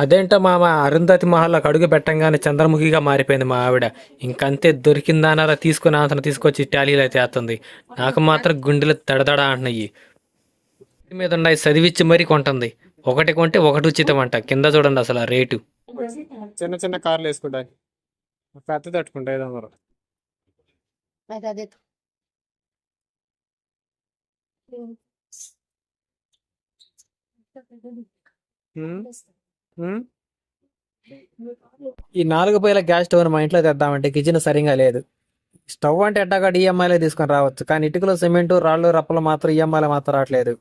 అదేంటో మామ, అరుంధతి మహల్లోకి అడుగు పెట్టంగానే చంద్రముఖిగా మారిపోయింది మా ఆవిడ. ఇంకంతే, దొరికిందానలా తీసుకుని అతను తీసుకొచ్చి ఇటాలీలో అయితే చేస్తుంది. నాకు మాత్రం గుండెలు దడదడ అంటున్నాయి. ఇంటి మీద ఉన్నాయి చదివిచ్చి మరీ కొంటుంది. ఒకటి కొంటే ఒకటి ఉచితం అంట. కింద చూడండి అసలు ఆ రేటు. చిన్న చిన్న కార్లు వేసుకుంటాయి, పెద్ద తట్టుకుంటాయి 500. అయితే అదే ఉమ్, ఉమ్. ఈ 4 పొయ్యిల గ్యాస్ స్టవ్ మా ఇంట్లో తెద్దామంటే కిచెన్ సరిగా లేదు. స్టవ్ అంటే ఎట్టాగా ఈఎంఐలో తీసుకొని రావచ్చు, కానీ ఇటుకలు సిమెంటు రాళ్ళు రప్పలు మాత్రం ఈఎంఐలో మాత్రం రావట్లేదు.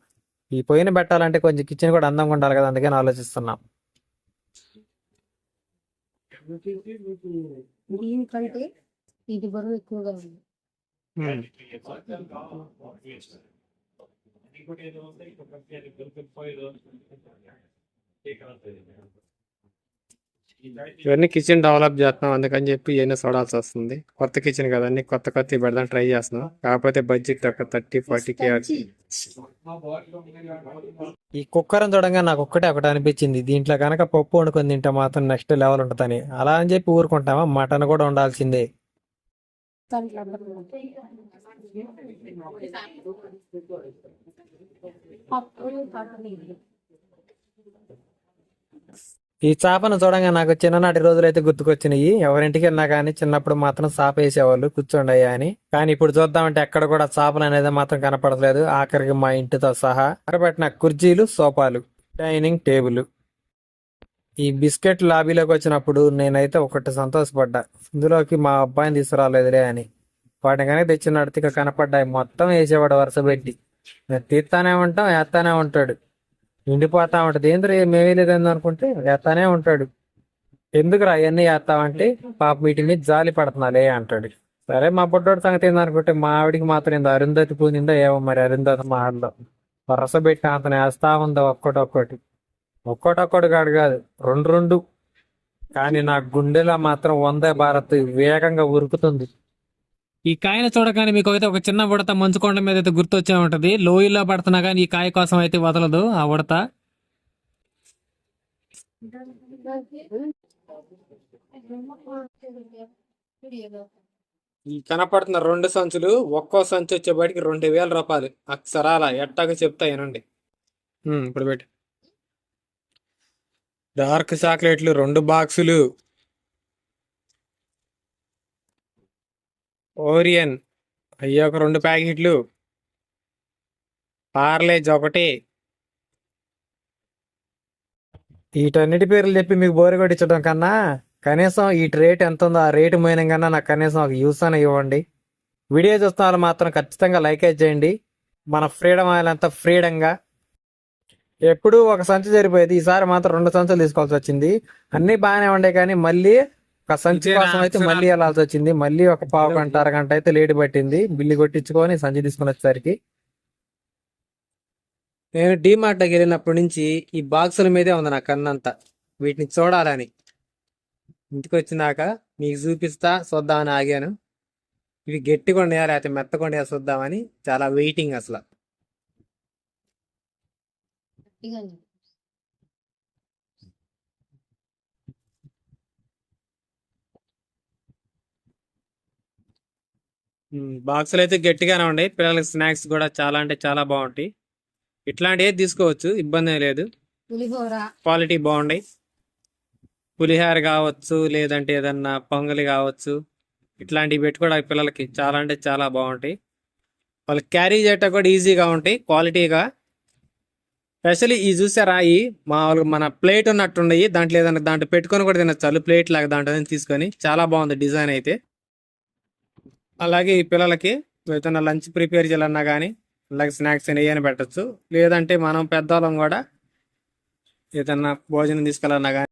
ఈ పొయ్యిని పెట్టాలంటే కొంచెం కిచెన్ కూడా అందంగా ఉండాలి కదా, అందుకని ఆలోచిస్తున్నాం. దీనికంటే ఇది బరువు ఎక్కువగా ఉంది. ఉమ్. ఇవన్నీ కిచెన్ డెవలప్ చేస్తున్నాం, అందుకని చెప్పి ఇవన్నీ చూడాల్సి వస్తుంది. కొత్త కిచెన్ కదా, అన్ని కొత్త కొత్త పెడదాం ట్రై చేస్తున్నాం. కాకపోతే బడ్జెట్ ఒక 30-40K. ఈ కుక్కర్ చూడంగా నాకు ఒకటి అనిపించింది, దీంట్లో కనుక పప్పు వండుకొని తింటే మాత్రం నెక్స్ట్ లెవెల్ ఉంటుందని. అలా అని చెప్పి ఊరుకుంటామా, మటన్ కూడా ఉండాల్సిందే. ఈ చేపను చూడంగా నాకు చిన్ననాటి రోజులైతే గుర్తుకొచ్చినాయి. ఎవరింటికి వెళ్ళినా కానీ చిన్నప్పుడు మాత్రం చేప వేసేవాళ్ళు కూర్చోండయ్యా అని. కానీ ఇప్పుడు చూద్దామంటే ఎక్కడ కూడా చేపలు అనేది మాత్రం కనపడలేదు. ఆఖరికి మా ఇంటితో సహా పెట్టిన కుర్చీలు, సోఫాలు, డైనింగ్ టేబుల్. ఈ బిస్కెట్ లాబీలోకి వచ్చినప్పుడు నేనైతే ఒకటి సంతోషపడ్డా, ఇందులోకి మా అబ్బాయిని తీసుకురాలేదులే అని. వాటిని కనుక తెచ్చినట్టు ఇక కనపడ్డాయి, మొత్తం వేసేవాడు వరుస పెట్టి. తీస్తానే ఉంటాం, వేస్తానే ఉంటాడు. నిండిపోతా ఉంటది. ఏంద్రీ మేమే లేదని అనుకుంటే వేస్తానే ఉంటాడు. ఎందుకురా అవన్నీ వేస్తామంటే, పాప వీటి మీద జాలి పడుతున్నాలే అంటాడు. సరే మా బుడ్డోడి సంగతి ఏందనుకుంటే, మా ఆవిడికి మాత్రం ఇంత అరుంధతి పూనిందో ఏమో మరి, అరుంధతి మహల్లో వరస పెట్టి అతను వేస్తా ఉందో ఒక్కొక్కటి కాడు కాదు, రెండు రెండు. కానీ నా గుండెలో మాత్రం వందే భారత్ వేగంగా ఉరుకుతుంది. ఈ కాయను చూడగానే మీకు అయితే ఒక చిన్న ఉడత మంచుకొండ మీద అయితే గుర్తొచ్చే ఉంటది. లోయలో పడుతున్నా కానీ ఈ కాయ కోసం అయితే వదలదు ఆ ఉడత. ఈ కనపడుతున్న 2 సంచులు, ఒక్కో సంచి వచ్చేపాటికి 2000 రూపాయలు అక్షరాల. ఎట్టాగా చెప్తా వినండి. ఇప్పుడు పెట్టి డార్క్ చాక్లెట్లు 2 బాక్సులు, ఓరియన్ అయ్యి ఒక 2 ప్యాకెట్లు, పార్లేజ్ ఒకటి. వీటన్నిటి పేర్లు చెప్పి మీకు బోరు కొట్టించడం కన్నా కనీసం వీటి రేట్ ఎంత ఉందో ఆ రేటు పోయిన కన్నా నాకు కనీసం ఒక యూస్ అని ఇవ్వండి. వీడియో చూస్తున్న వాళ్ళు మాత్రం ఖచ్చితంగా లైక్ చేయండి. మన ఫ్రీడమ్ ఆయిల్ అంతా ఫ్రీడంగా. ఎప్పుడు ఒక సంచి సరిపోయేది, ఈసారి మాత్రం 2 సంచులు తీసుకోవాల్సి వచ్చింది. అన్నీ బాగానే ఉండే కానీ మళ్ళీ ఒక సంచి కోసం అయితే మళ్ళీ వెళ్ళాల్సి వచ్చింది. మళ్ళీ ఒక పావు గంట అరగంట అయితే లేట్ పట్టింది బిల్లు కొట్టించుకొని సంచి తీసుకుని వచ్చేసరికి. నేను డీమార్ట్కి వెళ్ళినప్పటి నుంచి ఈ బాక్సుల మీదే ఉంది నా కన్నంతా, వీటిని చూడాలని. ఇంటికి వచ్చినాక మీకు చూపిస్తా చూద్దామని ఆగాను. ఇవి గట్టిగా ఉన్నాయా లేకపోతే మెత్తగా ఉన్నాయా చూద్దామని చాలా వెయిటింగ్ అసలు. బాక్సులు అయితే గట్టిగానే ఉన్నాయి. పిల్లలకి స్నాక్స్ కూడా చాలా అంటే చాలా బాగుంటాయి. ఇట్లాంటివి తీసుకోవచ్చు, ఇబ్బంది లేదు. క్వాలిటీ బాగుంటాయి. పులిహోర కావచ్చు, లేదంటే ఏదన్నా పొంగలి కావచ్చు, ఇట్లాంటివి పెట్టుకోవడానికి పిల్లలకి చాలా అంటే చాలా బాగుంటాయి. వాళ్ళకి క్యారీ చేయటం కూడా ఈజీగా ఉంటాయి, క్వాలిటీగా. స్పెషల్లీ ఈ చూసారా, ఈ మామూలుగా మన ప్లేట్ ఉన్నట్టున్నాయి, దాంట్లో ఏదన్నా దాంట్లో పెట్టుకొని కూడా తినచ్చు. ప్లేట్ లాగా దాంట్లో తీసుకొని చాలా బాగుంది డిజైన్ అయితే. అలాగే ఈ పిల్లలకి ఏదైనా లంచ్ ప్రిపేర్ చేయాలన్నా కానీ, అలాగే స్నాక్స్ ఏమైనా పెట్టచ్చు. లేదంటే మనం పెద్దవాళ్ళం కూడా ఏదన్నా భోజనం తీసుకెళ్ళాలన్నా కానీ